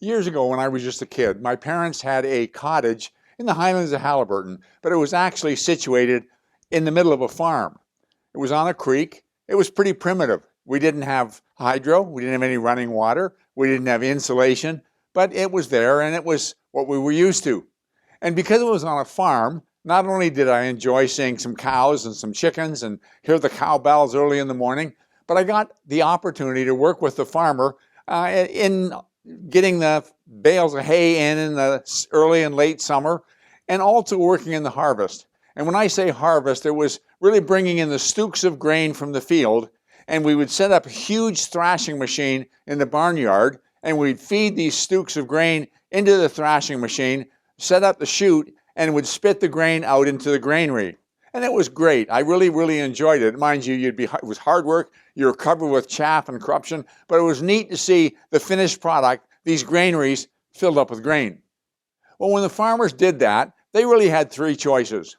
Years ago when I was just a kid, my parents had a cottage in the Highlands of Halliburton, but it was actually situated in the middle of a farm. It was on a creek. It was pretty primitive. We didn't have hydro. We didn't have any running water. We didn't have insulation, but it was there and it was what we were used to. And because it was on a farm, not only did I enjoy seeing some cows and some chickens and hear the cowbells early in the morning, but I got the opportunity to work with the farmer in getting the bales of hay in the early and late summer, and also working in the harvest. And when I say harvest, it was really bringing in the stooks of grain from the field, and we would set up a huge thrashing machine in the barnyard, and we'd feed these stooks of grain into the thrashing machine, set up the chute, and would spit the grain out into the granary. And it was great. I really, really enjoyed it. Mind you, it was hard work. You were covered with chaff and corruption, but it was neat to see the finished product, these granaries filled up with grain. Well, when the farmers did that, they really had three choices.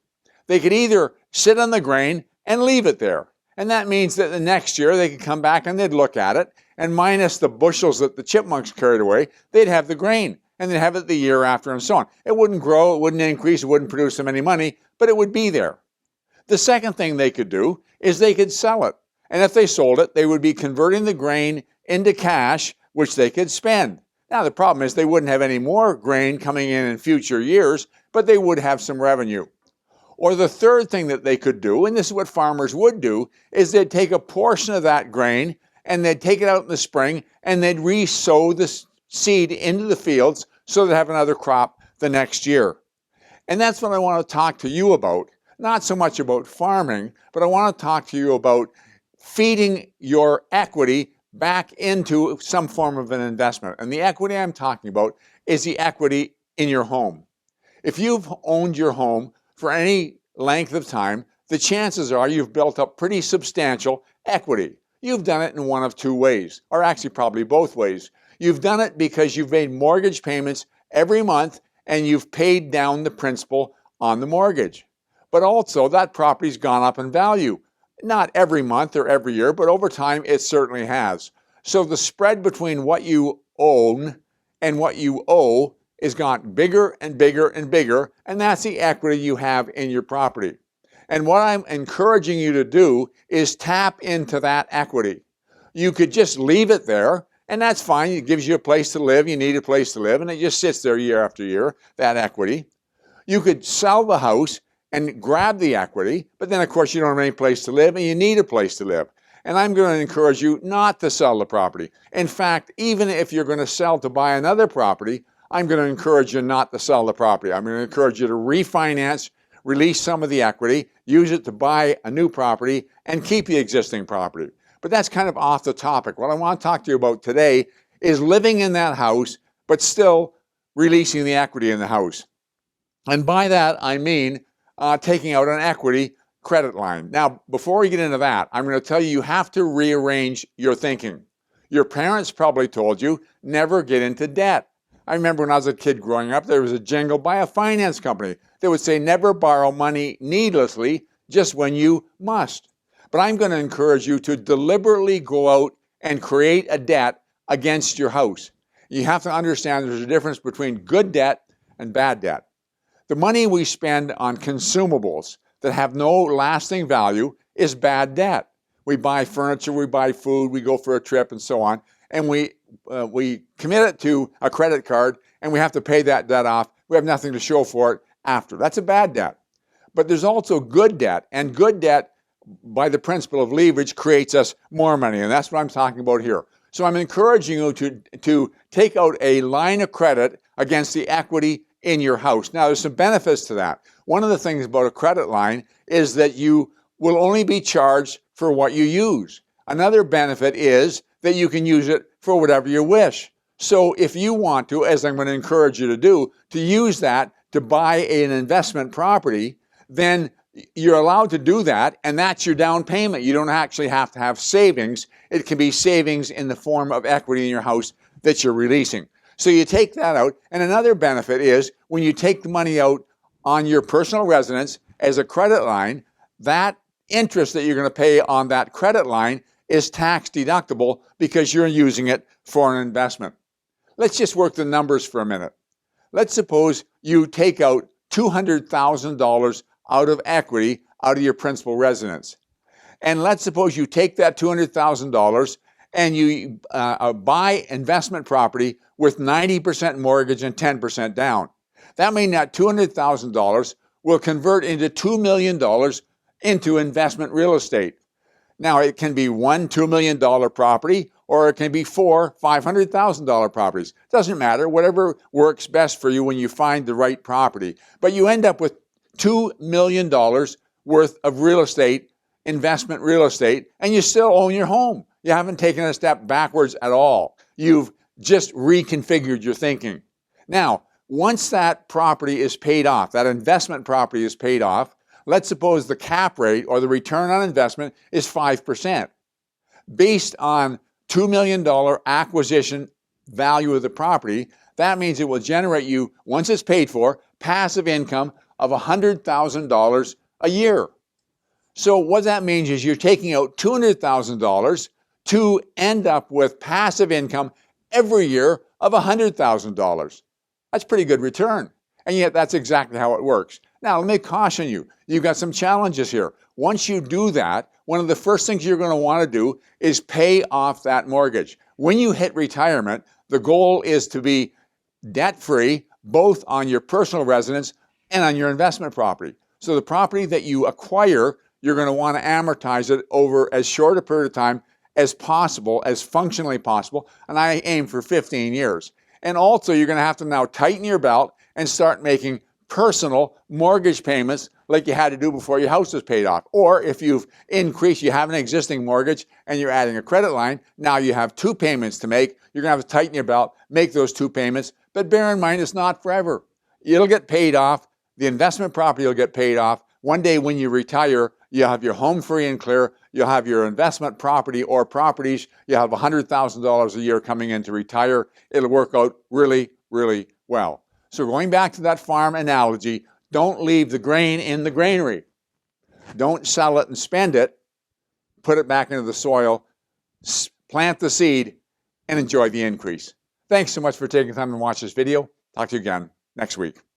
They could either sit on the grain and leave it there. And that means that the next year they could come back and they'd look at it, and minus the bushels that the chipmunks carried away, they'd have the grain. And they'd have it the year after and so on. It wouldn't grow, it wouldn't increase, it wouldn't produce them any money, but it would be there. The second thing they could do is they could sell it. And if they sold it, they would be converting the grain into cash, which they could spend. Now, the problem is they wouldn't have any more grain coming in future years, but they would have some revenue. Or the third thing that they could do, and this is what farmers would do, is they'd take a portion of that grain and they'd take it out in the spring and they'd re-sow the seed into the fields so they'd have another crop the next year. And that's what I want to talk to you about. Not so much about farming, but I want to talk to you about feeding your equity back into some form of an investment. And the equity I'm talking about is the equity in your home. If you've owned your home for any length of time, the chances are you've built up pretty substantial equity. You've done it in one of two ways, or actually probably both ways. You've done it because you've made mortgage payments every month and you've paid down the principal on the mortgage. But also that property's gone up in value. Not every month or every year, but over time it certainly has. So the spread between what you own and what you owe has gotten bigger and bigger and bigger, and that's the equity you have in your property. And what I'm encouraging you to do is tap into that equity. You could just leave it there, and that's fine. It gives you a place to live. You need a place to live, and it just sits there year after year, that equity. You could sell the house and grab the equity, but then of course you don't have any place to live and you need a place to live. And I'm going to encourage you not to sell the property. In fact, even if you're going to sell to buy another property, I'm going to encourage you not to sell the property. I'm going to encourage you to refinance, release some of the equity, use it to buy a new property, and keep the existing property. But that's kind of off the topic. What I want to talk to you about today is living in that house, but still releasing the equity in the house. And by that, I mean taking out an equity credit line. Now, before we get into that, I'm going to tell you, you have to rearrange your thinking. Your parents probably told you, never get into debt. I remember when I was a kid growing up, there was a jingle by a finance company that would say, never borrow money needlessly, just when you must. But I'm going to encourage you to deliberately go out and create a debt against your house. You have to understand there's a difference between good debt and bad debt. The money we spend on consumables that have no lasting value is bad debt. We buy furniture, we buy food, we go for a trip and so on, and we commit it to a credit card and we have to pay that debt off. We have nothing to show for it after. That's a bad debt. But there's also good debt, and good debt by the principle of leverage creates us more money, and that's what I'm talking about here. So I'm encouraging you to take out a line of credit against the equity in your house. Now, there's some benefits to that. One of the things about a credit line is that you will only be charged for what you use. Another benefit is that you can use it for whatever you wish. So if you want to, as I'm going to encourage you to do, to use that to buy an investment property, then you're allowed to do that, and that's your down payment. You don't actually have to have savings. It can be savings in the form of equity in your house that you're releasing. So you take that out, and another benefit is when you take the money out on your personal residence as a credit line, that interest that you're going to pay on that credit line is tax deductible because you're using it for an investment. let's just work the numbers for a minute. Let's suppose you take out $200,000 out of equity out of your principal residence. And let's suppose you take that $200,000 and you buy investment property with 90% mortgage and 10% down. That means that $200,000 will convert into $2 million into investment real estate. Now, it can be one $2 million property, or it can be four $500,000 properties. Doesn't matter, whatever works best for you when you find the right property. But you end up with $2 million worth of real estate, investment real estate, and you still own your home. You haven't taken a step backwards at all. You've just reconfigured your thinking. Now, once that property is paid off, that investment property is paid off, let's suppose the cap rate or the return on investment is 5%. Based on $2 million acquisition value of the property, that means it will generate you, once it's paid for, passive income of $100,000 a year. So what that means is you're taking out $200,000 to end up with passive income every year of $100,000. That's pretty good return. And yet that's exactly how it works. Now, let me caution you. You've got some challenges here. Once you do that, one of the first things you're going to want to do is pay off that mortgage. When you hit retirement, the goal is to be debt-free, both on your personal residence and on your investment property. So the property that you acquire, you're going to want to amortize it over as short a period of time as possible, as functionally possible, and I aim for 15 years. And also, you're going to have to now tighten your belt and start making personal mortgage payments like you had to do before your house was paid off. Or if you've increased, you have an existing mortgage and you're adding a credit line, now you have two payments to make. You're going to have to tighten your belt, make those two payments, but bear in mind it's not forever. It'll get paid off. The investment property will get paid off. One day when you retire, you'll have your home free and clear. You'll have your investment property or properties. You have $100,000 a year coming in to retire. It'll work out really, really well. So going back to that farm analogy, don't leave the grain in the granary. Don't sell it and spend it. Put it back into the soil, plant the seed, and enjoy the increase. Thanks so much for taking time to watch this video. Talk to you again next week.